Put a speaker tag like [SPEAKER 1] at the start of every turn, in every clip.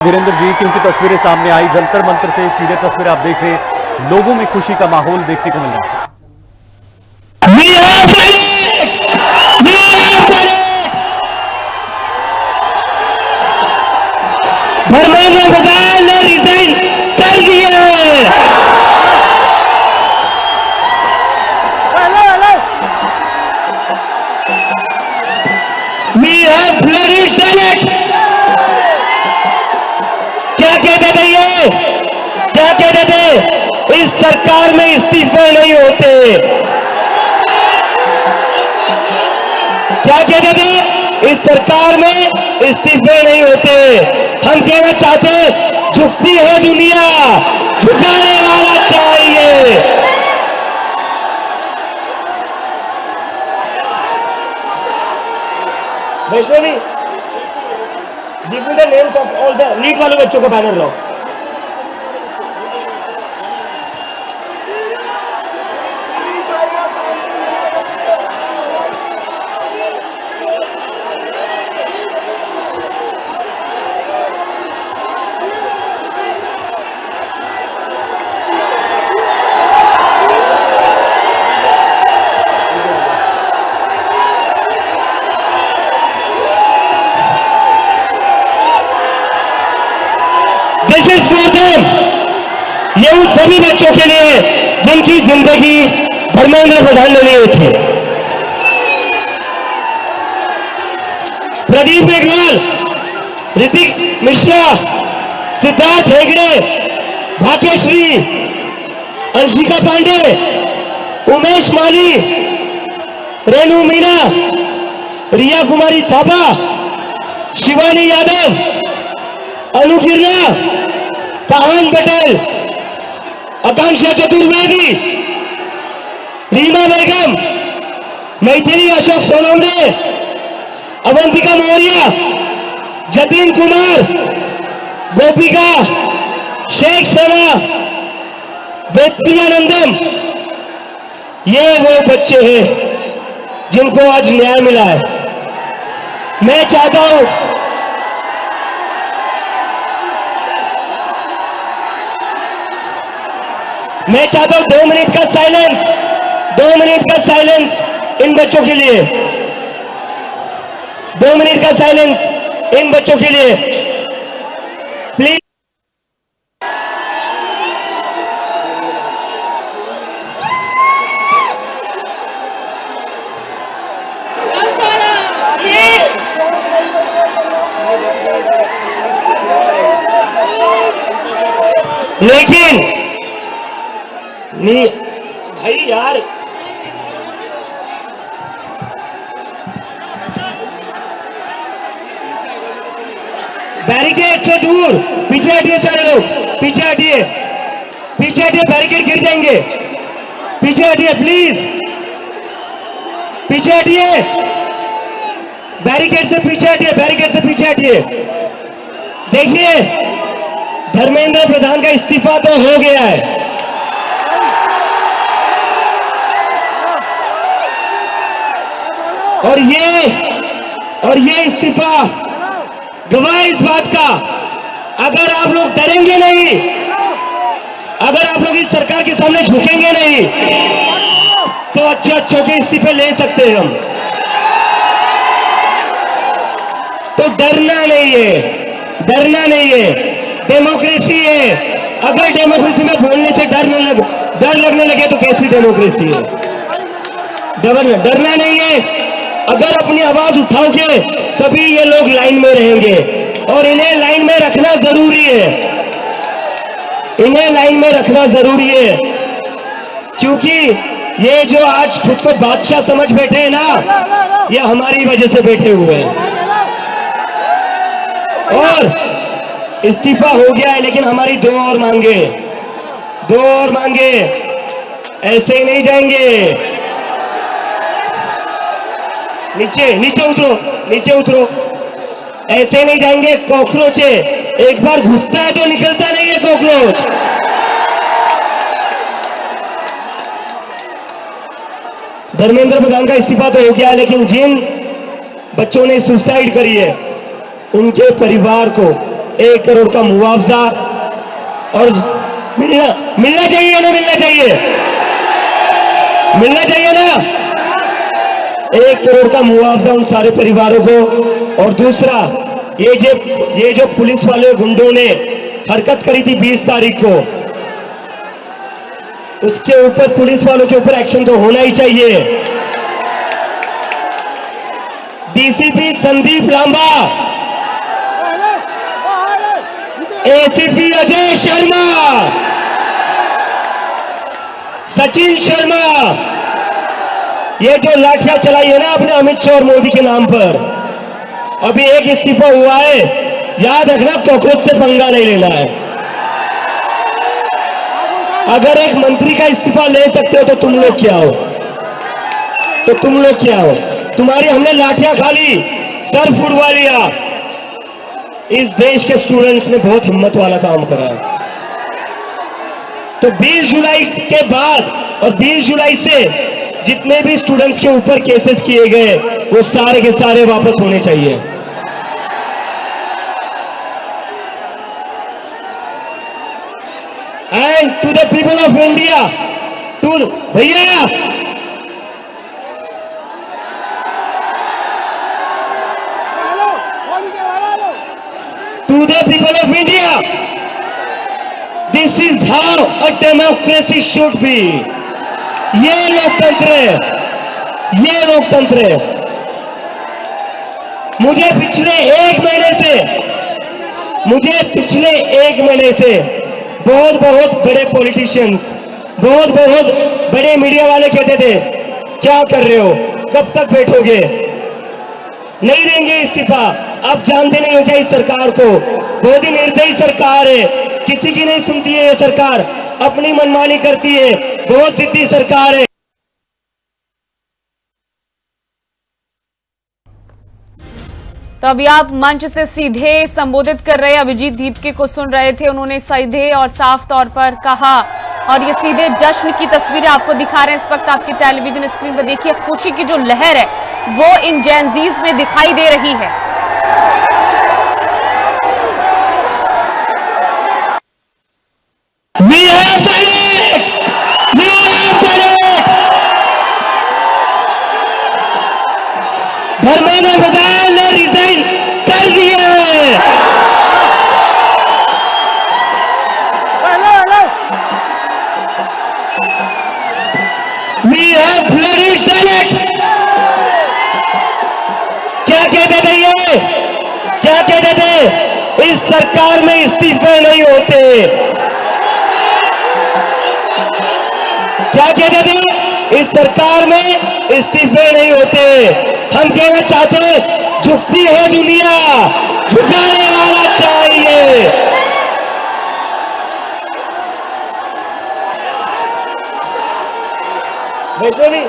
[SPEAKER 1] वीरेंद्र जी की उनकी तस्वीरें सामने आई, जंतर मंतर से सीधे तस्वीर आप देख रहे हैं, लोगों में खुशी का माहौल देखने को मिल रहा है।
[SPEAKER 2] धर्मेंद्र प्रधान ने रिजाइन कर दिया है। We have bloody Senate। क्या कहते थे ये? क्या कहते थे? इस सरकार में इस्तीफे नहीं होते। क्या कहते थे? इस सरकार में इस्तीफे नहीं होते। हम कहना चाहते, झुकती है दुनिया, झुकाने वाला चाहिए। Vaishnavi, give me the names of all the NEET वाले बच्चों का बैनर लो। This is for them। ये उन सभी बच्चों के लिए जिनकी जिंदगी धर्मेंद्र प्रधान ने ली थी। प्रदीप मेघवाल, ऋतिक मिश्रा, सिद्धार्थ हेगड़े, भाग्यश्री, अंशिका पांडे, उमेश माली, रेणु मीना, रिया कुमारी थापा, शिवानी यादव, अनुकिरणा, काहन पटेल, आकांक्षा चतुर्वेदी, रीमा बेगम, मैथिली अशोक सोनवणे, अवंतिका मौर्य, जतिन कुमार, गोपिका, शेख सना, वेत्तियानंदम, ये वो बच्चे हैं जिनको आज न्याय मिला है। मैं चाहता हूं मैं चाहता हूं 2 मिनट का साइलेंस, 2 मिनट का साइलेंस इन बच्चों के लिए, 2 मिनट का साइलेंस इन बच्चों के लिए प्लीज। लेकिन नहीं भाई यार, बैरिकेड से दूर पीछे हटिए, सारे लोग पीछे हटिए, पीछे हटिए, बैरिकेड गिर जाएंगे। पीछे हटिए प्लीज, पीछे हटिए, बैरिकेड से पीछे हटिए, बैरिकेड से पीछे हटिए। देखिए, धर्मेंद्र प्रधान का इस्तीफा तो हो गया है, और ये इस्तीफा गवाह इस बात का, अगर आप लोग डरेंगे नहीं, अगर आप लोग इस सरकार के सामने झुकेंगे नहीं, तो अच्छे के इस्तीफे ले सकते हैं हम। तो डरना नहीं है, डरना नहीं है, डेमोक्रेसी है। अगर डेमोक्रेसी में बोलने से डर लगने लगे तो कैसी डेमोक्रेसी है? डरना नहीं है। अगर अपनी आवाज उठाओगे तभी ये लोग लाइन में रहेंगे, और इन्हें लाइन में रखना जरूरी है, इन्हें लाइन में रखना जरूरी है, क्योंकि ये जो आज खुद को बादशाह समझ बैठे हैं ना, ये हमारी वजह से बैठे हुए हैं। और इस्तीफा हो गया है, लेकिन हमारी 2 और मांगे, 2 और मांगे, ऐसे ही नहीं जाएंगे। नीचे उतरो, नीचे उतरो, ऐसे नहीं जाएंगे। कॉकरोच है, एक बार घुसता है तो निकलता नहीं है कॉकरोच। धर्मेंद्र प्रधान का इस्तीफा तो हो गया, लेकिन जिन बच्चों ने सुसाइड करी है उनके परिवार को 1 करोड़ का मुआवजा और मिलना चाहिए ना, मिलना चाहिए, मिलना चाहिए ना, 1 करोड़ का मुआवजा उन सारे परिवारों को। और दूसरा, ये जो पुलिस वाले गुंडों ने हरकत करी थी 20 तारीख को, उसके ऊपर पुलिस वालों के ऊपर एक्शन तो होना ही चाहिए। डीसीपी संदीप लांबा, एसीपी अजय शर्मा, सचिन शर्मा, ये जो लाठियां चलाई है ना अपने अमित शाह और मोदी के नाम पर, अभी एक इस्तीफा हुआ है, याद रखना कॉकरोच से पंगा नहीं लेना है। अगर एक मंत्री का इस्तीफा ले सकते हो तो तुम लोग क्या हो, तो तुम लोग क्या हो? तुम्हारी हमने लाठियां खा ली, सर फुड़वा लिया। इस देश के स्टूडेंट्स ने बहुत हिम्मत वाला काम करा है। तो 20 जुलाई के बाद और 20 जुलाई से जितने भी स्टूडेंट्स के ऊपर केसेस किए गए वो सारे के सारे वापस होने चाहिए। And to the people of India, to भैया to the people of India, this is how a democracy should be. ये लोकतंत्र है, ये लोकतंत्र है। मुझे पिछले एक महीने से बहुत बड़े पॉलिटिशियंस, बहुत बड़े मीडिया वाले कहते थे क्या कर रहे हो, कब तक बैठोगे, नहीं देंगे इस्तीफा। आप जानते नहीं हो क्या इस सरकार को, बहुत ही निर्दयी सरकार है, किसी की नहीं सुनती है ये सरकार, अपनी मनमानी करती है, बहुत जिद्दी सरकार है।
[SPEAKER 3] तो अभी आप मंच से सीधे संबोधित कर रहे अभिजीत दीपके को सुन रहे थे। उन्होंने सीधे और साफ तौर पर कहा, और ये सीधे जश्न की तस्वीरें आपको दिखा रहे हैं इस वक्त आपकी टेलीविजन स्क्रीन पर। देखिए खुशी की जो लहर है वो इन जेनजीज में दिखाई दे रही है।
[SPEAKER 2] धर्मेंद्र प्रधान ने रिजाइन कर दिया है। We have bloody Senate। क्या कहते थे ये, क्या कहते थे, इस सरकार में इस्तीफे नहीं होते, क्या कहते थे, इस सरकार में इस्तीफे नहीं होते। हम कहना चाहते झुकती है दुनिया, झुकाने वाला चाहिए। वैसे भी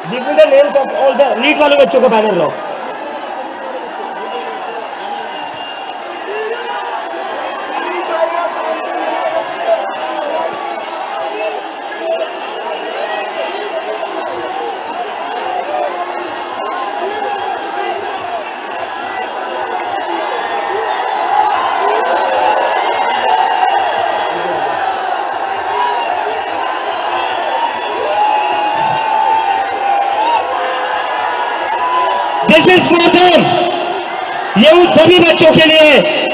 [SPEAKER 2] give me the names of all the NEET वाले बच्चों का बैनर लो। दिस इज फॉर देम, ये उन सभी बच्चों के लिए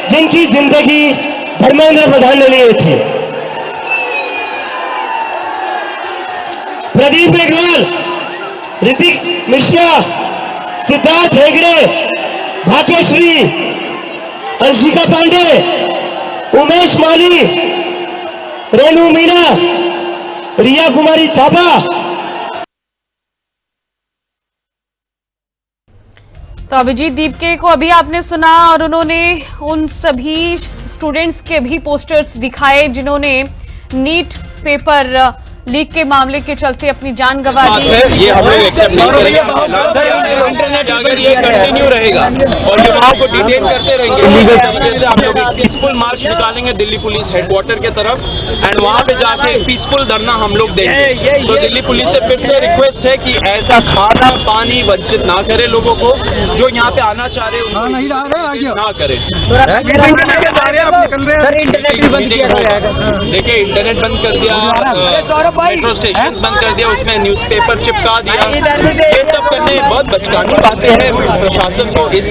[SPEAKER 2] जिनकी जिंदगी धर्मेंद्र प्रधान ने लिए थी। प्रदीप मेघवाल, ऋतिक मिश्रा, सिद्धार्थ हेगड़े, भाग्यश्री, अंशिका पांडे, उमेश माली, रेणु मीना, रिया कुमारी थापा।
[SPEAKER 3] तो अभिजीत दीपके को अभी आपने सुना, और उन्होंने उन सभी स्टूडेंट्स के भी पोस्टर्स दिखाए जिन्होंने नीट पेपर लीक के मामले के चलते अपनी जान गंवा दी।
[SPEAKER 4] ये हम लोग एक्सेप्ट नहीं करेंगे, इंटरनेट अगर ये कंटिन्यू रहेगा और युवाओं को डिटेन करते रहेंगे, आप लोग पीसफुल मार्च निकालेंगे दिल्ली पुलिस हेडक्वार्टर के तरफ एंड वहाँ पे जाके पीसफुल धरना हम लोग देंगे। तो दिल्ली पुलिस से फिर से रिक्वेस्ट है कि ऐसा खाना पानी वंचित ना करे लोगों को, जो यहाँ पे आना चाह रहे हैं ना करें। देखिए इंटरनेट बंद कर दिया, मेट्रो स्टेशन बंद कर दिया, उसमें न्यूज़पेपर चिपका दिया, ये सब करने बहुत बचकानी बातें हैं प्रशासन को। इस